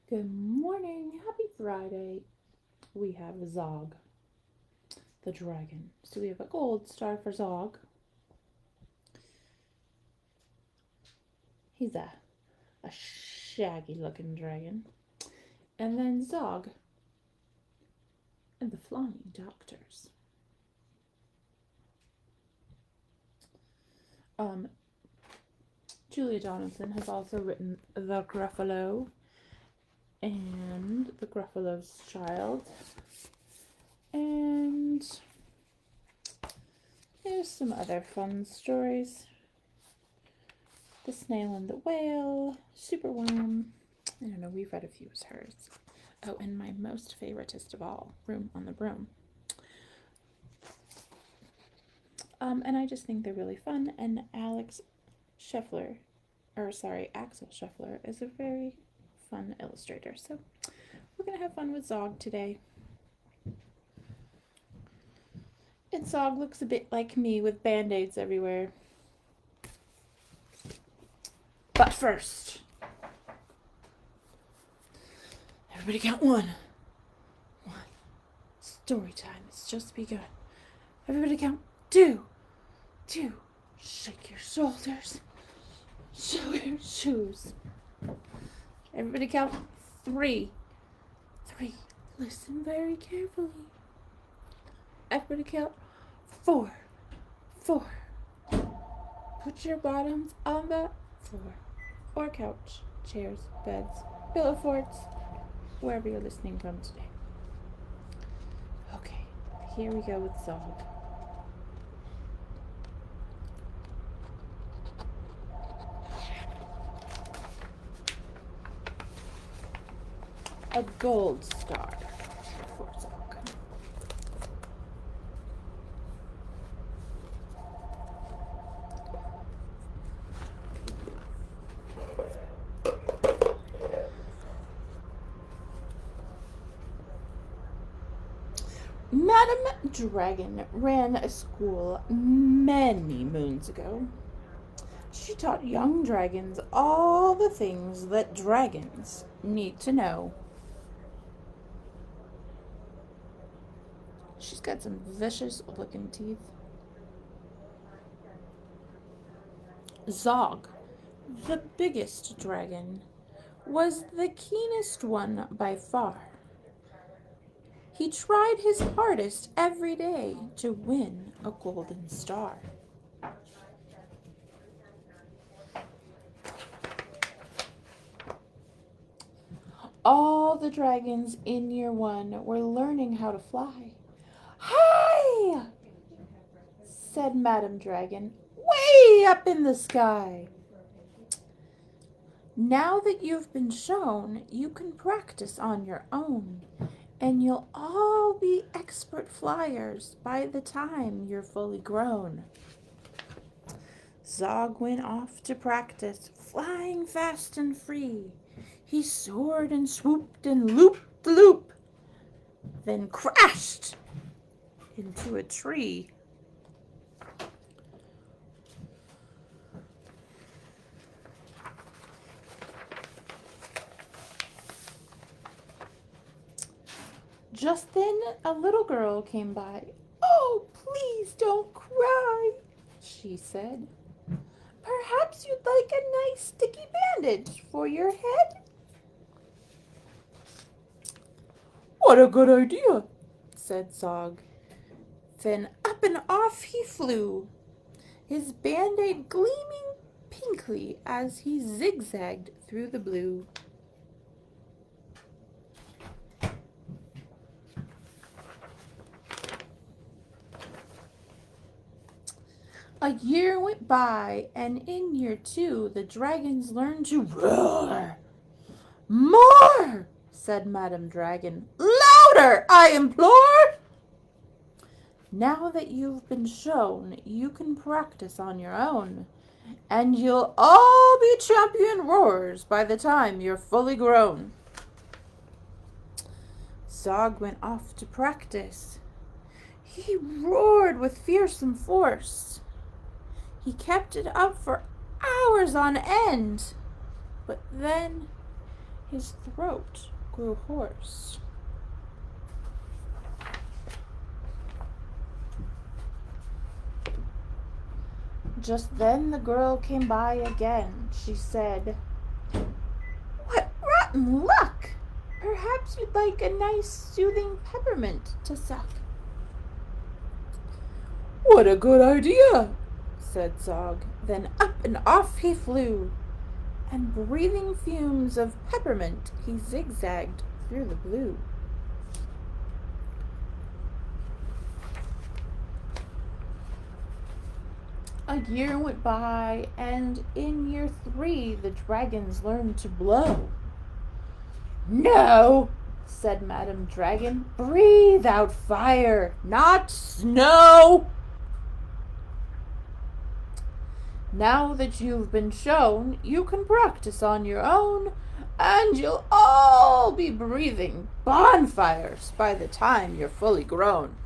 Good morning. Happy Friday. We have Zog, the dragon. So we have a gold star for Zog. He's a shaggy looking dragon. And then Zog and the Flying Doctors. Um, Julia Donaldson has also written The Gruffalo and The Gruffalo's Child. And there's some other fun stories. The Snail and the Whale, Superworm. I don't know, we've read a few of hers. Oh, and my most favoritist of all, Room on the Broom. And I just think they're really fun. And Axel Scheffler is a very fun illustrator. So we're gonna have fun with Zog today. And Zog looks a bit like me with band-aids everywhere. But first, everybody count one. One. Story time has just begun. Everybody count two. Two. Shake your shoulders. Show your shoes. Everybody count three. Three. Listen very carefully. Everybody count four. Four. Put your bottoms on the floor or couch, chairs, beds, pillow forts, wherever you're listening from today. Okay, here we go with Zog. A gold star for Zog. Madam Dragon ran a school many moons ago. She taught young dragons all the things that dragons need to know. She's got some vicious looking teeth. Zog, the biggest dragon, was the keenest one by far. He tried his hardest every day to win a golden star. All the dragons in year one were learning how to fly. Hi! Said Madam Dragon, way up in the sky. Now that you've been shown, you can practice on your own, and you'll all be expert flyers by the time you're fully grown. Zog went off to practice, flying fast and free. He soared and swooped and looped the loop, then crashed into a tree. Just then a little girl came by. "Oh, please don't cry," she said. "Perhaps you'd like a nice sticky bandage for your head?" "What a good idea," said Zog. Then up and off he flew, his band-aid gleaming pinkly as he zigzagged through the blue. A year went by, and in year two the dragons learned to roar. "More!" said Madam Dragon. "Louder, I implore!" Now that you've been shown, you can practice on your own, and you'll all be champion roarers by the time you're fully grown. Zog went off to practice. He roared with fearsome force. He kept it up for hours on end, but then His throat grew hoarse. Just then the girl came by again. She said, "What rotten luck! Perhaps you'd like a nice soothing peppermint to suck." "What a good idea," said Zog. Then up and off he flew, and breathing fumes of peppermint he zigzagged through the blue. A year went by, and in year 3 the dragons learned to blow. "No," said Madam Dragon, "breathe out fire, not snow. Now that you've been shown, you can practice on your own, and you'll all be breathing bonfires by the time you're fully grown."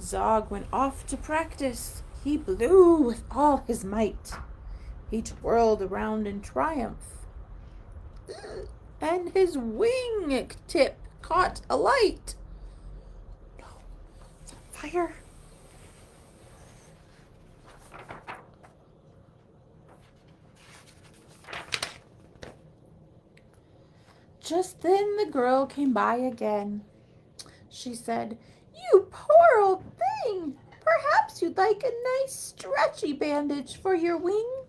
Zog went off to practice. He blew with all his might. He twirled around in triumph, and his wing tip caught alight. No, it's on fire. Just then the girl came by again. She said, "You poor old thing! Perhaps you'd like a nice stretchy bandage for your wing?"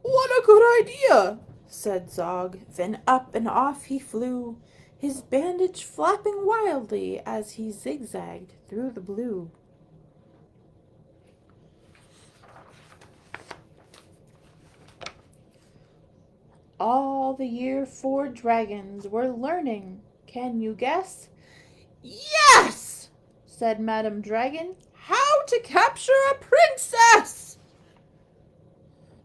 "What a good idea," said Zog. Then up and off he flew, his bandage flapping wildly as he zigzagged through the blue. All the year 4 dragons were learning. Can you guess? "Yes," said Madam Dragon, "how to capture a princess."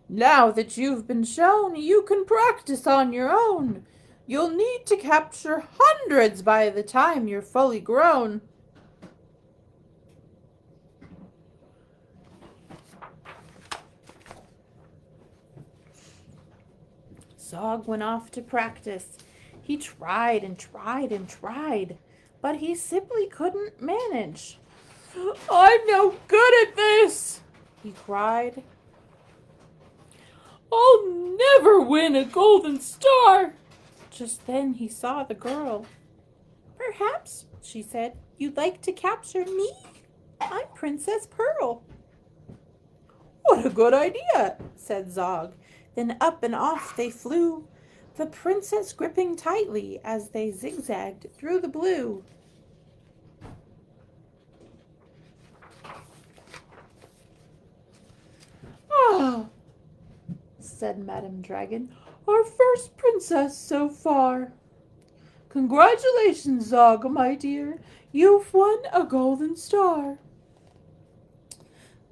Now that you've been shown, you can practice on your own. You'll need to capture hundreds by the time you're fully grown. Zog went off to practice. He tried and tried and tried, but he simply couldn't manage. "I'm no good at this," he cried. "I'll never win a golden star." Just then he saw the girl. "Perhaps," she said, "you'd like to capture me? I'm Princess Pearl." "What a good idea," said Zog. Then up and off they flew, the princess gripping tightly as they zigzagged through the blue. "Ah," said Madam Dragon, "our first princess so far. Congratulations, Zog, my dear. You've won a golden star."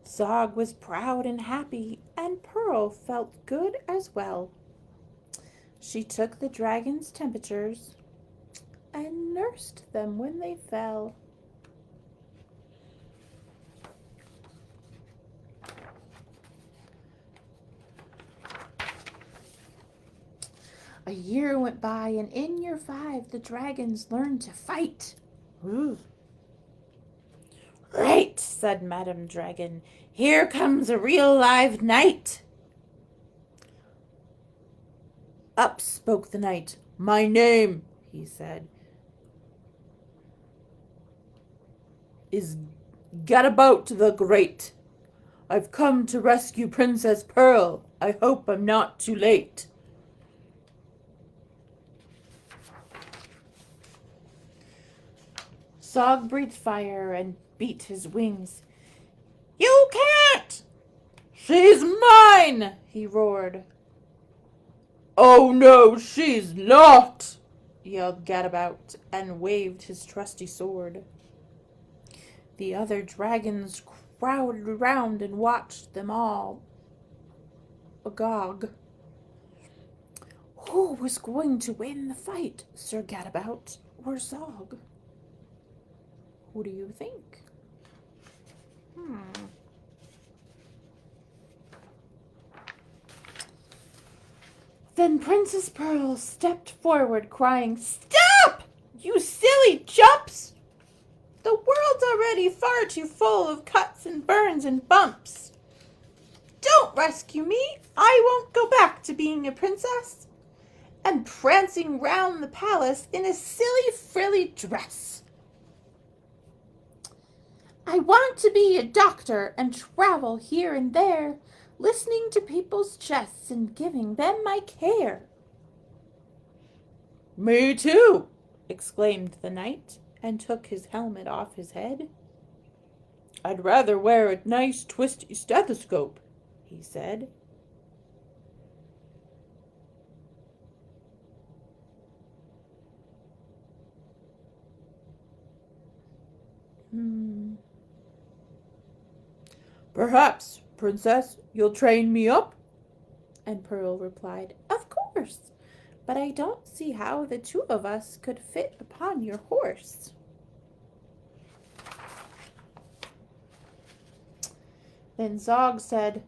Zog was proud and happy, and Pearl felt good as well. She took the dragon's temperatures and nursed them when they fell. A year went by, and in year 5 the dragons learned to fight. Ooh. "Right," said Madam Dragon. "Here comes a real live knight." Up spoke the knight. "My name," he said, "is Gadabout the Great. I've come to rescue Princess Pearl. I hope I'm not too late." Zog breathed fire and beat his wings. "You can't!" "She's mine!" he roared. "Oh no, she's not!" yelled Gadabout and waved his trusty sword. The other dragons crowded around and watched them all agog. Who was going to win the fight, Sir Gadabout or Zog? Who do you think? Then Princess Pearl stepped forward, crying, "Stop! You silly chumps! The world's already far too full of cuts and burns and bumps. Don't rescue me! I won't go back to being a princess and prancing round the palace in a silly frilly dress. I want to be a doctor and travel here and there, listening to people's chests and giving them my care." "Me too!" exclaimed the knight, and took his helmet off his head. "I'd rather wear a nice twisty stethoscope," he said. "Perhaps, princess, you'll train me up?" And Pearl replied, "Of course, but I don't see how the two of us could fit upon your horse." Then Zog said,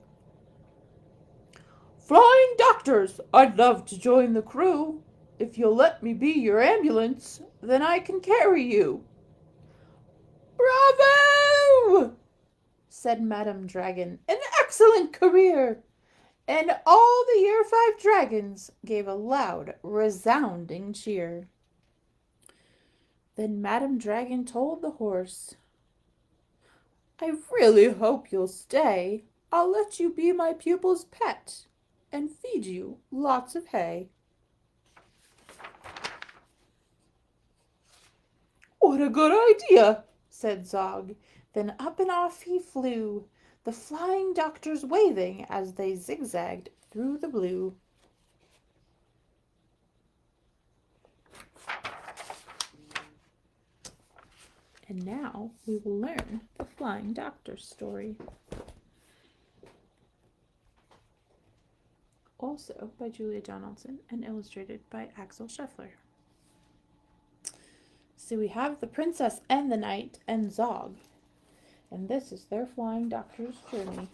"Flying doctors, I'd love to join the crew. If you'll let me be your ambulance, then I can carry you." "Bravo!" said Madame Dragon. "An excellent career!" And all the Year 5 dragons gave a loud, resounding cheer. Then Madame Dragon told the horse, "I really hope you'll stay. I'll let you be my pupil's pet and feed you lots of hay." "What a good idea!" said Zog. Then up and off he flew, the flying doctors waving as they zigzagged through the blue. And now we will learn the Flying Doctor's story. Also by Julia Donaldson and illustrated by Axel Scheffler. So we have the princess and the knight and Zog. And this is their Flying Doctor's journey.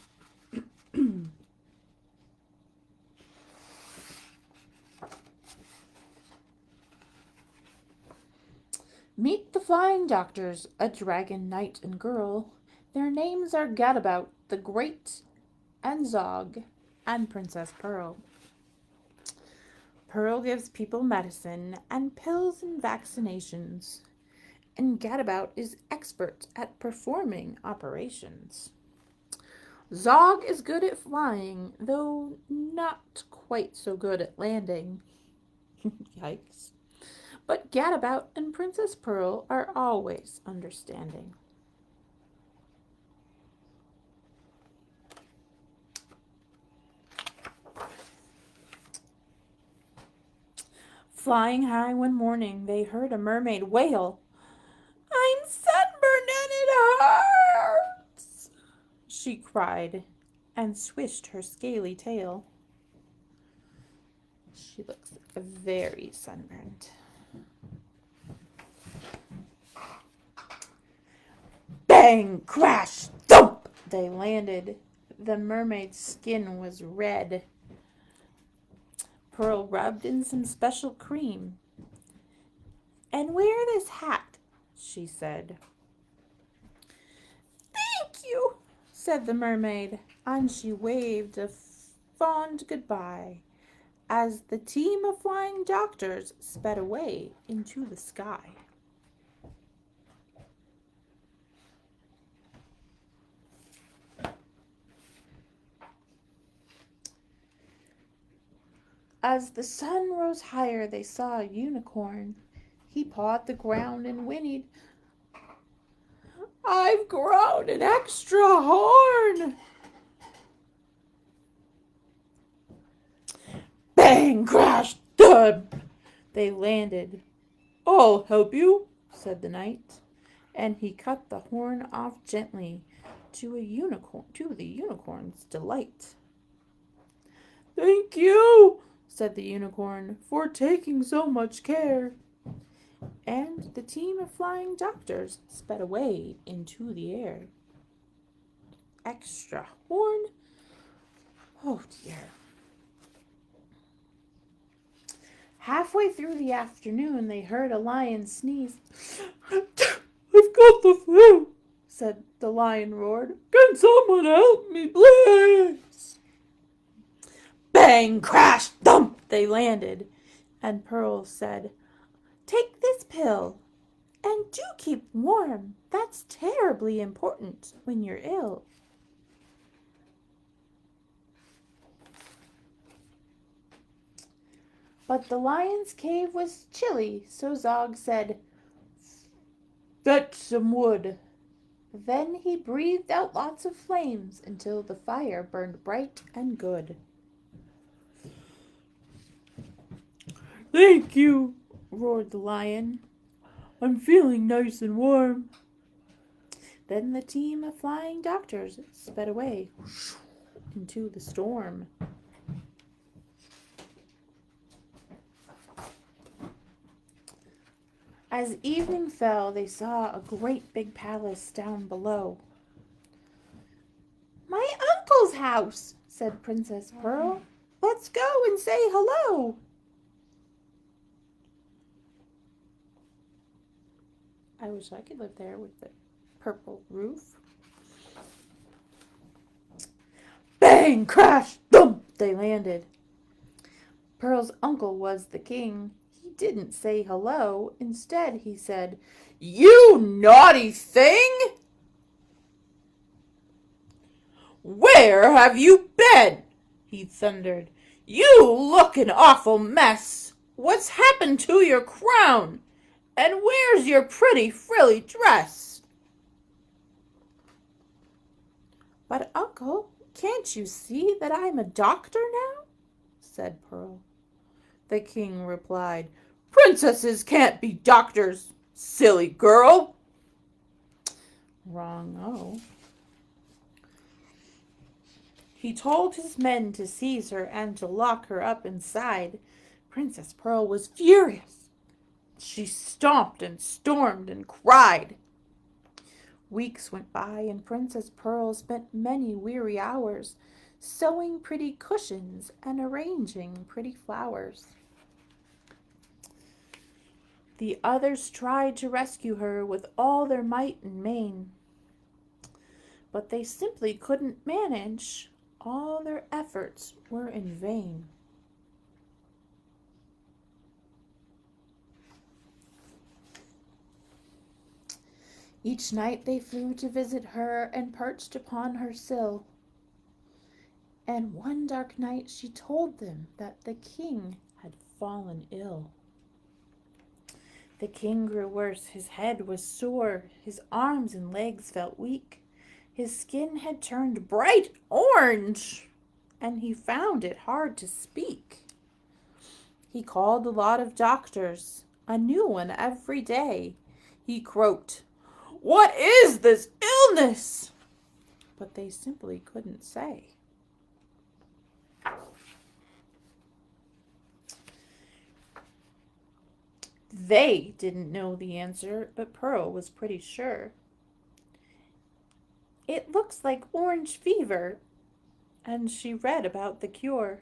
Meet the Flying Doctors, a dragon knight and girl. Their names are Gadabout the Great, and Zog, and Princess Pearl. Pearl gives people medicine and pills and vaccinations, and Gadabout is expert at performing operations. Zog is good at flying, though not quite so good at landing. Yikes. But Gadabout and Princess Pearl are always understanding. Flying high one morning, they heard a mermaid wail, "I'm sunburned and it hurts," she cried, and swished her scaly tail. She looks very sunburned. Bang, crash, thump! They landed. The mermaid's skin was red. Pearl rubbed in some special cream. "And wear this hat," she said. "Thank you," said the mermaid, and she waved a fond goodbye as the team of flying doctors sped away into the sky. As the sun rose higher, they saw a unicorn. He pawed the ground and whinnied, "I've grown an extra horn." Bang, crash, thud! They landed. "I'll help you," said the knight, and he cut the horn off gently to the unicorn's delight. "Thank you," said the unicorn, "for taking so much care." And the team of flying doctors sped away into the air. Extra horn? Oh dear. Halfway through the afternoon, they heard a lion sneeze. I've got the flu, said the lion roared. Can someone help me, please? Bang, crash, thump, they landed. And Pearl said, "Take this pill, and do keep warm. That's terribly important when you're ill." But the lion's cave was chilly, so Zog said, Fetch some wood. Then he breathed out lots of flames until the fire burned bright and good. Thank you, roared the lion. I'm feeling nice and warm. Then the team of flying doctors sped away into the storm. As evening fell, they saw a great big palace down below. "My uncle's house," said Princess Pearl. "Let's go and say hello." I wish I could live there with the purple roof. Bang, crash, thump, They landed. Pearl's uncle was the king. He didn't say hello. Instead, he said, You naughty thing! Where have you been? He thundered. You look an awful mess. What's happened to your crown? And where's your pretty frilly dress? "But, Uncle, can't you see that I'm a doctor now?" said Pearl. The king replied, Princesses can't be doctors, silly girl. Wrong-o. He told his men to seize her and to lock her up inside. Princess Pearl was furious. She stomped and stormed and cried. Weeks went by, and Princess Pearl spent many weary hours sewing pretty cushions and arranging pretty flowers. The others tried to rescue her with all their might and main, but they simply couldn't manage. All their efforts were in vain. Each night they flew to visit her and perched upon her sill. And one dark night she told them that the king had fallen ill. The king grew worse. His head was sore. His arms and legs felt weak. His skin had turned bright orange, and he found it hard to speak. He called a lot of doctors, a new one every day. He croaked, What is this illness? But they simply couldn't say. They didn't know the answer, but Pearl was pretty sure. It looks like orange fever, and she read about the cure.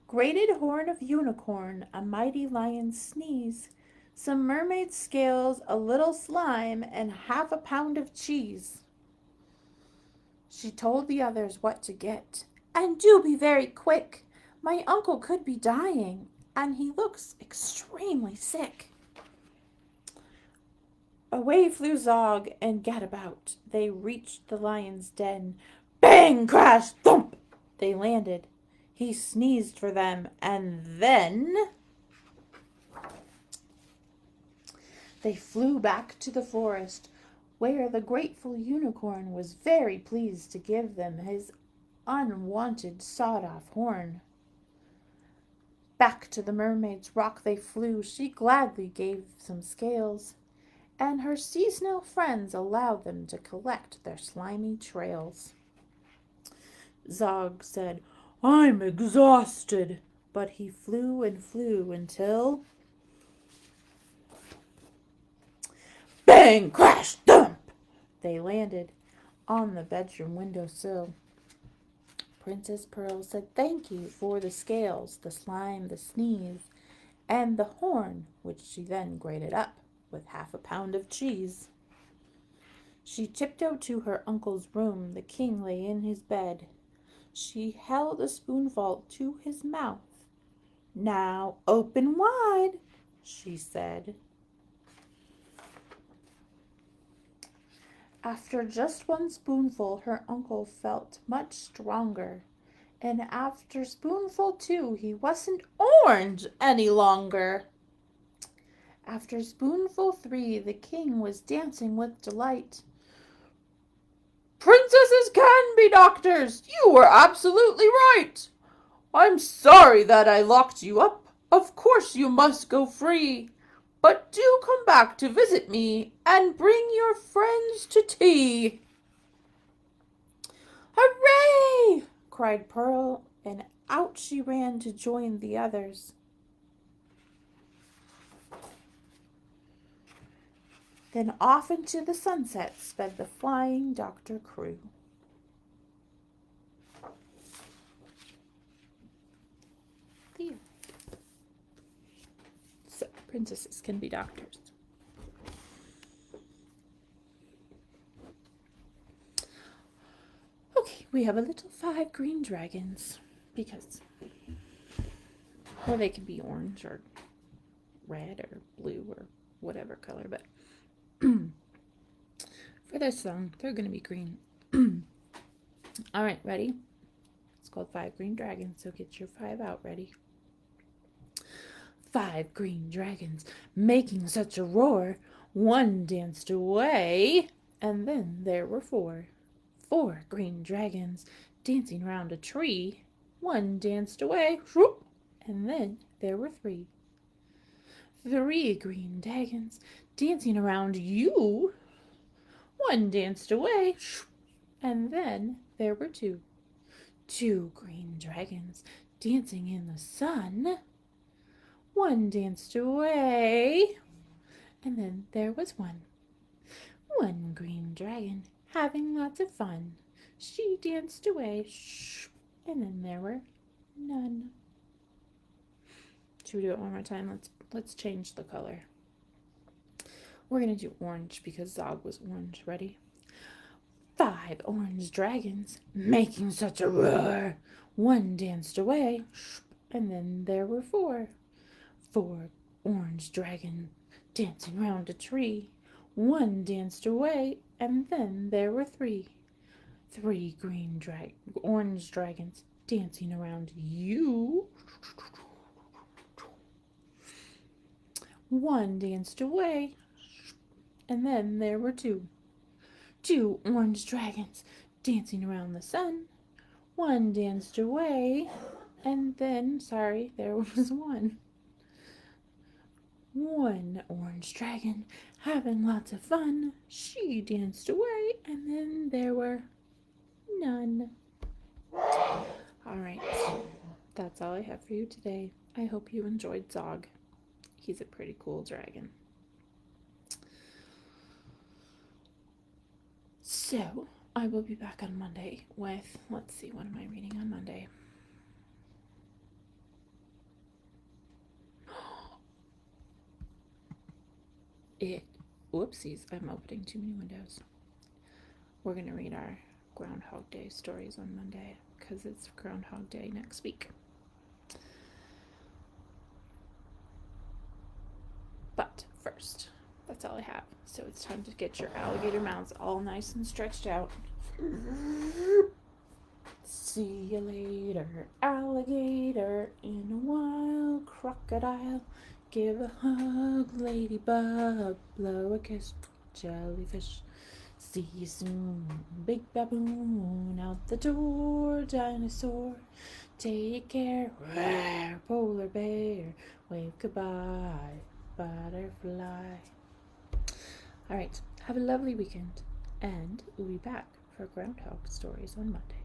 Grated horn of unicorn, a mighty lion's sneeze, some mermaid scales, a little slime, and half a pound of cheese. She told the others what to get. "And do be very quick. My uncle could be dying, and he looks extremely sick." Away flew Zog and Gadabout. They reached the lion's den. Bang, crash, thump! They landed. He sneezed for them, and then they flew back to the forest, where the grateful unicorn was very pleased to give them his unwanted sawed-off horn. Back to the mermaid's rock they flew. She gladly gave some scales, and her sea snail friends allowed them to collect their slimy trails. Zog said, I'm exhausted, but he flew and flew until... Bang, crash, thump! They landed on the bedroom windowsill. Princess Pearl said thank you for the scales, the slime, the sneeze, and the horn, which she then grated up with 1/2 pound of cheese. She tiptoed to her uncle's room. The king lay in his bed. She held a spoonful to his mouth. Now open wide, she said. After just one spoonful, her uncle felt much stronger. And after spoonful 2, he wasn't orange any longer. After spoonful 3, the king was dancing with delight. Princesses can be doctors! You were absolutely right! I'm sorry that I locked you up. Of course you must go free. But do come back to visit me and bring your friends to tea. Hooray! Cried Pearl, and out she ran to join the others. Then off into the sunset sped the flying doctor crew. There. So, princesses can be doctors. Okay, we have a little 5 green dragons, because, or they can be orange or red or blue or whatever color, but for this song, they're going to be green. All right, ready? It's called 5 Green Dragons, so get your 5 out. Ready? 5 green dragons making such a roar. One danced away, and then there were 4. 4 green dragons dancing round a tree. One danced away, whoop, and then there were 3. 3 green dragons dancing around you. One danced away, and then there were 2. 2 green dragons dancing in the sun. One danced away, and then there was 1. 1 green dragon having lots of fun. She danced away, and then there were none. Should we do it one more time? Let's change the color. We're gonna do orange because Zog was orange. Ready? 5 orange dragons making such a roar. One danced away, and then there were 4. 4 orange dragons dancing round a tree. One danced away, and then there were 3. 3 green orange dragons dancing around you. One danced away, and then there were 2. 2 orange dragons dancing around the sun. One danced away, and then, there was 1. 1 orange dragon having lots of fun. She danced away, and then there were none. All right, that's all I have for you today. I hope you enjoyed Zog. He's a pretty cool dragon. So, I will be back on Monday with, let's see, what am I reading on Monday? Whoopsies, I'm opening too many windows. We're going to read our Groundhog Day stories on Monday because it's Groundhog Day next week. But first, that's all I have. So it's time to get your alligator mouths all nice and stretched out. See you later, alligator, in a while, crocodile. Give a hug, ladybug, blow a kiss, jellyfish. See you soon, big baboon, out the door, dinosaur. Take care, rawr, polar bear, wave goodbye, butterfly. Alright, have a lovely weekend, and we'll be back for Groundhog Stories on Monday.